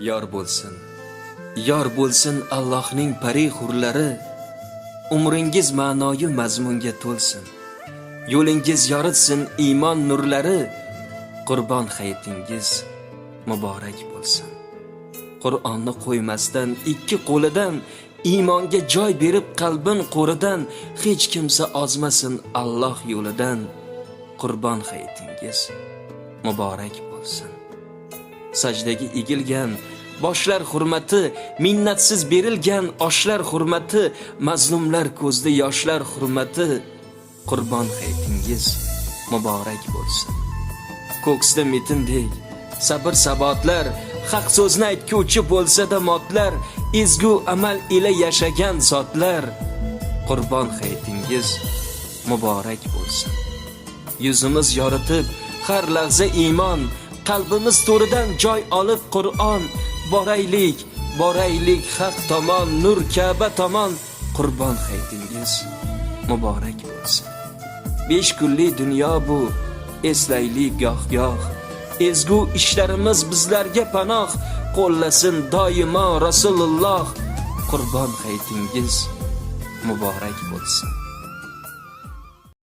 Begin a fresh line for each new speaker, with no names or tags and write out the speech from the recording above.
yor bo'lsin. Yor bo'lsin Allohning pari hurlari. Umringiz ma'noyu mazmunga to'lsin. Yo'lingiz yoritsin iymon nurlari. Qurbon hayitingiz muborak bo'lsin. Qur'onni qo'ymasdan ikki qo'lidan, iymonga joy berib qalbin qo'ridan, hech kimsa ozmasin Alloh yo'lidan. Qurbon hayitingiz muborak bo'lsin. Sajdaga egilgan boshlar hurmati, minnatsiz berilgan oshlar hurmati, mazlumlar ko'zda yoshlar hurmati. Qurbon hayitingiz muborak bo'lsin. Ko'ksda metindek sabr sabotlar, haq so'zni aytguvchi bo'lsa-da motlar, ezgu amal ila yashagan zotlar. Qurbon hayitingiz muborak bo'lsin. Yuzimiz yoritib har lahza iymon, qalbimiz to'ridan joy olib Qur'on. Boraylik, boraylik haq tomon, nur Ka'ba tomon. Qurbon hayitingiz muborak bo'lsin. 5 kunlik dunyo bu, eslaylik goh-goh. Ezgu ishlarimiz bizlarga panoh, qo'llasin doimo Rasululloh. Qurbon hayitingiz muborak bo'lsin.